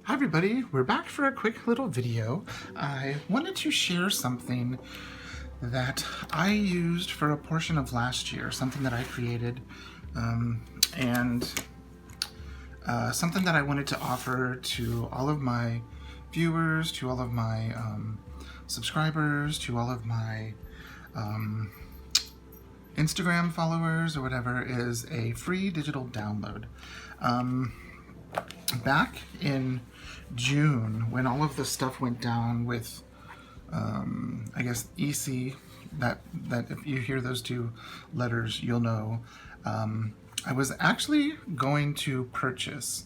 Hi everybody, we're back for a quick little video. I wanted to share something that I used for a portion of last year, something that I created, and something that I wanted to offer to all of my viewers, to all of my subscribers, to all of my Instagram followers or whatever, is a free digital download. Back in June, when all of the stuff went down with, I guess, EC, that if you hear those two letters, you'll know, I was actually going to purchase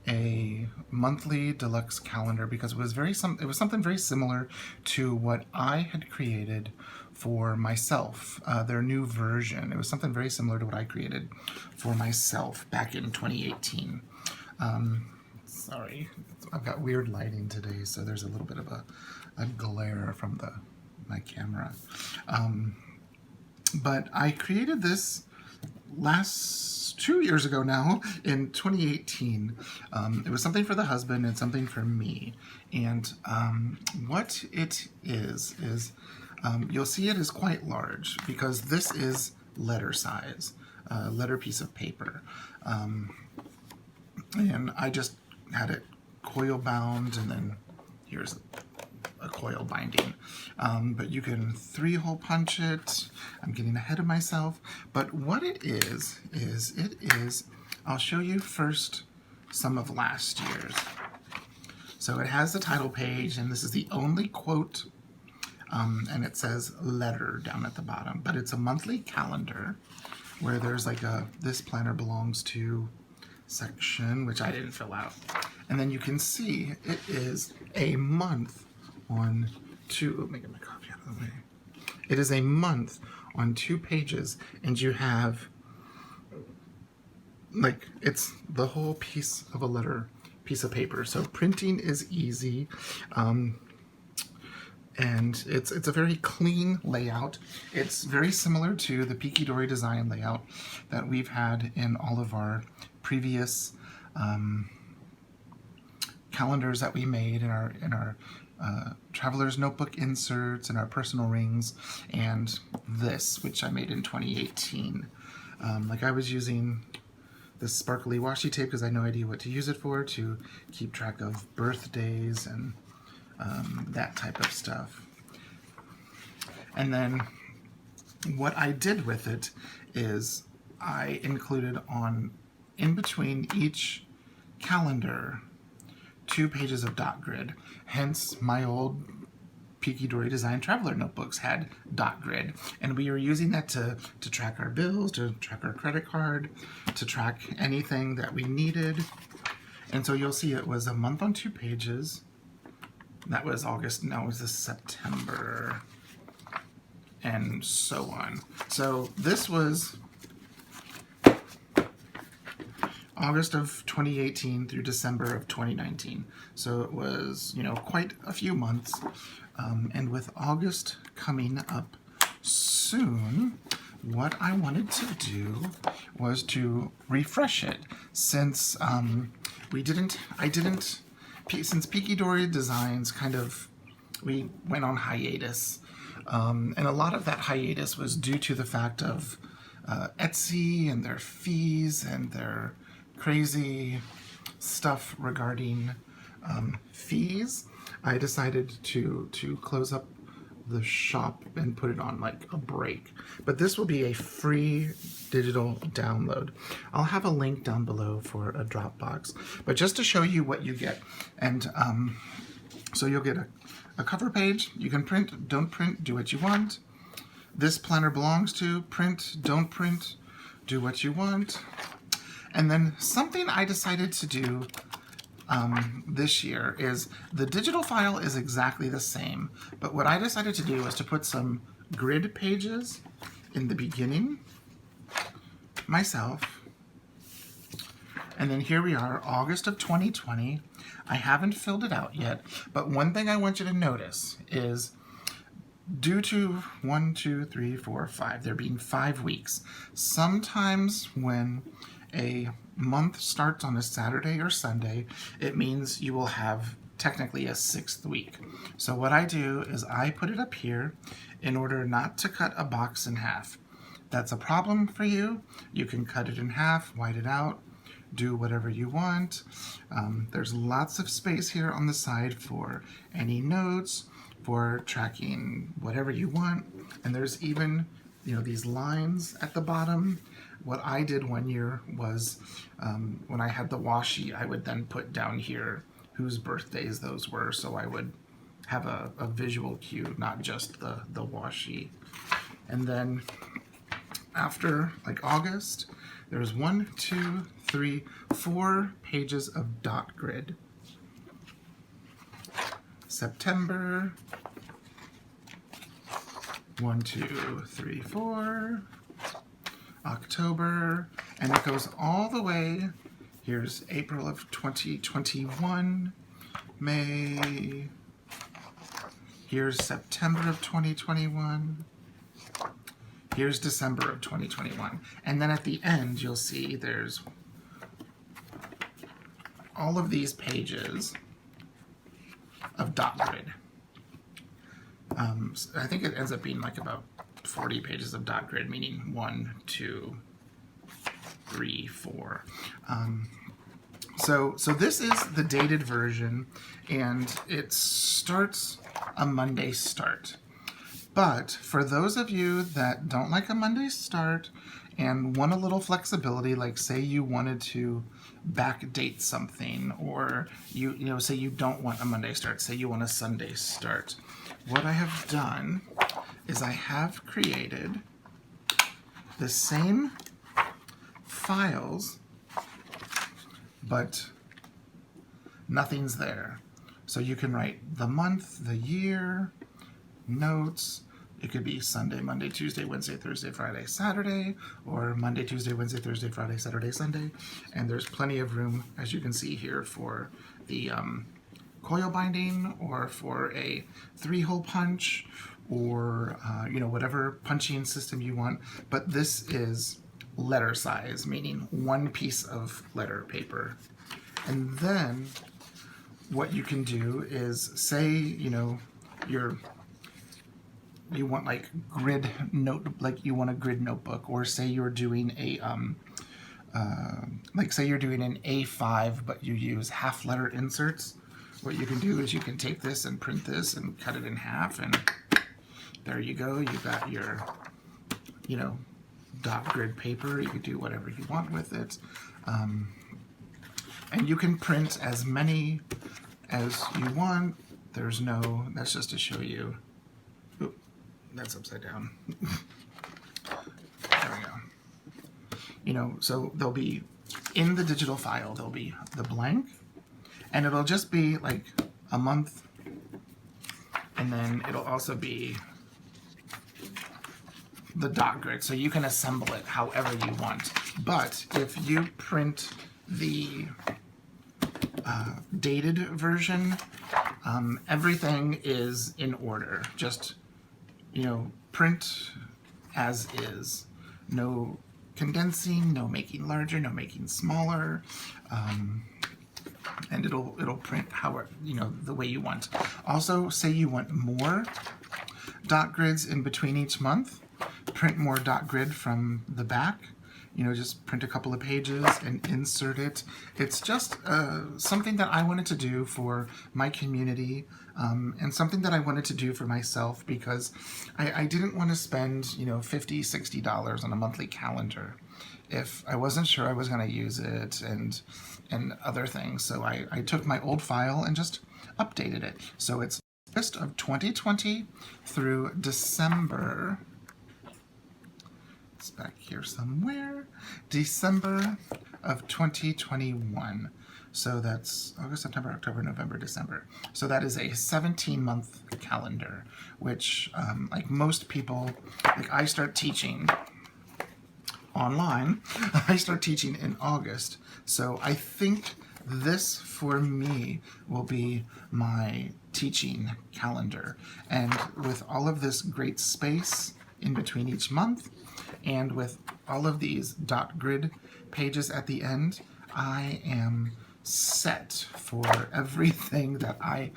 a monthly deluxe calendar because it was something very similar to what I had created for myself, their new version. It was something very similar to what I created for myself back in 2018. Sorry, I've got weird lighting today, so there's a little bit of a glare from my camera. But I created this last 2 years ago now, in 2018. It was something for the husband and something for me. And what it is you'll see it is quite large because this is letter size, letter piece of paper. And I just had it coil bound, and then here's a coil binding. But you can 3-hole punch it. I'm getting ahead of myself. But what it is, I'll show you first some of last year's. So it has the title page, and this is the only quote, and it says letter down at the bottom. But it's a monthly calendar where there's like this planner belongs to section, which I didn't fill out. And then you can see it is a month on two, let me get my copy out of the way. It is a month on 2 pages, and you have, like, it's the whole piece of a piece of paper. So printing is easy. And it's a very clean layout. It's very similar to the Peke Dori design layout that we've had in all of our previous calendars that we made in our traveler's notebook inserts and our personal rings, and this, which I made in 2018. Like, I was using this sparkly washi tape because I had no idea what to use it for, to keep track of birthdays and that type of stuff. And then what I did with it is I included in between each calendar 2 pages of dot grid. Hence, my old Peke Dori design traveler notebooks had dot grid, and we were using that to track our bills, to track our credit card, to track anything that we needed. And so you'll see it was a month on 2 pages. That was August, now it was this September, and so on. So this was August of 2018 through December of 2019. So it was, quite a few months. And with August coming up soon, what I wanted to do was to refresh it, since since Peke Dori Designs we went on hiatus. And a lot of that hiatus was due to the fact of Etsy and their fees and their crazy stuff regarding fees. I decided to close up the shop and put it on like a break. But this will be a free digital download. I'll have a link down below for a Dropbox, but just to show you what you get. And so you'll get a cover page. You can print, don't print, do what you want. This planner belongs to print, don't print, do what you want. And then something I decided to do this year is the digital file is exactly the same, but what I decided to do was to put some grid pages in the beginning myself. And then here we are, August of 2020. I haven't filled it out yet, but one thing I want you to notice is, due to 1, 2, 3, 4, 5, there being 5 weeks, sometimes when a month starts on a Saturday or Sunday, it means you will have technically a 6th week. So what I do is I put it up here in order not to cut a box in half. That's a problem for you. You can cut it in half, white it out, do whatever you want. There's lots of space here on the side for any notes, for tracking whatever you want. And there's even, these lines at the bottom. What I did one year was when I had the washi, I would then put down here whose birthdays those were, so I would have a visual cue, not just the washi. And then after like August, there's 1, 2, 3, 4 pages of dot grid. September, 1, 2, 3, 4. October, and it goes all the way. Here's April of 2021, May. Here's September of 2021. Here's December of 2021. And then at the end, you'll see there's all of these pages of dot grid. So I think it ends up being like about 40 pages of dot grid, meaning 1, 2, 3, 4. So this is the dated version, and it starts a Monday start. But for those of you that don't like a Monday start and want a little flexibility, like say you wanted to backdate something, or say you don't want a Monday start, say you want a Sunday start, what I have done is I have created the same files, but nothing's there. So you can write the month, the year, notes. It could be Sunday, Monday, Tuesday, Wednesday, Thursday, Friday, Saturday, or Monday, Tuesday, Wednesday, Thursday, Friday, Saturday, Sunday. And there's plenty of room, as you can see here, for the coil binding, or for a 3-hole punch, or whatever punching system you want. But this is letter size, meaning 1 piece of letter paper. And then what you can do is say you want like grid note, like you want a grid notebook, or say you're doing a like say you're doing an A5 but you use half letter inserts. What you can do is you can take this and print this and cut it in half, and there you go. You got your dot grid paper. You can do whatever you want with it, and you can print as many as you want. There's no, that's just to show you. Oop, that's upside down. There we go. So there'll be, in the digital file, there'll be the blank, and it'll just be like a month, and then it'll also be the dot grid, so you can assemble it however you want. But if you print the dated version, everything is in order. Just print as is. No condensing, no making larger, no making smaller, and it'll print however the way you want. Also, say you want more dot grids in between each month, print more dot grid from the back. Just print a couple of pages and insert it. It's just something that I wanted to do for my community, and something that I wanted to do for myself, because I didn't want to spend $50, $60 on a monthly calendar if I wasn't sure I was going to use it and other things. So I took my old file and just updated it. So it's list of 2020 through December. It's back here somewhere. December of 2021. So that's August, September, October, November, December. So that is a 17-month calendar, which like most people, like I start teaching online. I start teaching in August. So I think this for me will be my teaching calendar. And with all of this great space in between each month, and with all of these dot grid pages at the end, I am set for everything that I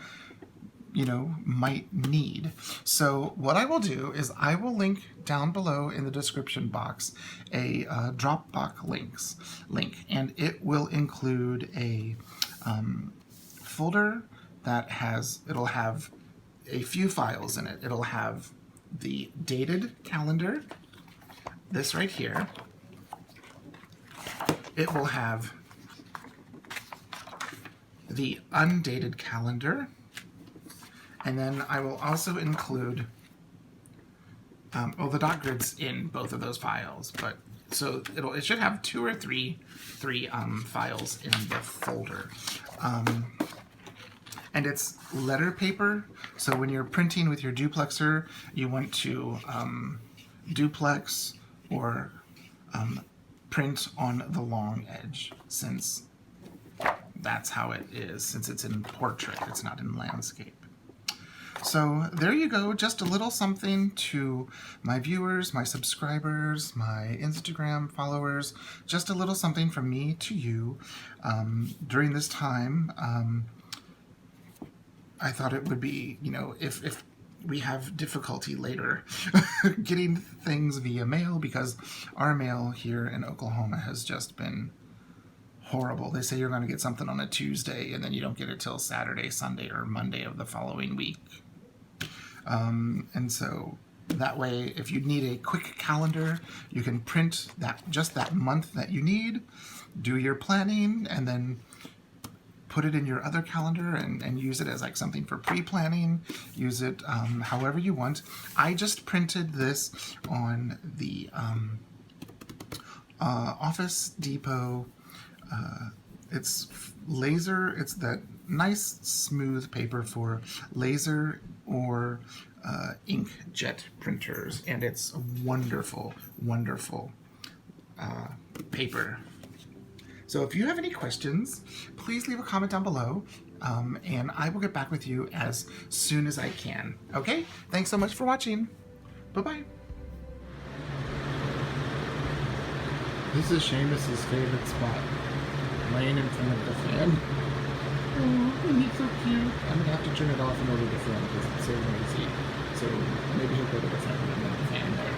might need. So what I will do is I will link down below in the description box a Dropbox link, and it will include a folder that it'll have a few files in it. It'll have the dated calendar, this right here. It will have the undated calendar, and then I will also include, the dot grid's in both of those files, but so it should have two or three files in the folder. And it's letter paper, so when you're printing with your duplexer, you want to duplex or print on the long edge, since that's how it is, since it's in portrait, it's not in landscape. So there you go, just a little something to my viewers, my subscribers, my Instagram followers, just a little something from me to you during this time. I thought it would be, if we have difficulty later getting things via mail, because our mail here in Oklahoma has just been horrible. They say you're going to get something on a Tuesday, and then you don't get it till Saturday, Sunday, or Monday of the following week. And so that way, if you need a quick calendar, you can print just that month that you need, do your planning, and then put it in your other calendar and use it as like something for pre-planning. Use it however you want. I just printed this on the Office Depot. It's laser. It's that nice smooth paper for laser or inkjet printers, and it's a wonderful, wonderful paper. So if you have any questions, please leave a comment down below, and I will get back with you as soon as I can. Okay? Thanks so much for watching. Bye-bye. This is Seamus's favorite spot, laying in front of the fan. Oh, he's so cute. I'm going to have to turn it off in order to film because it's so noisy. So maybe he'll go to the front and then the fan there.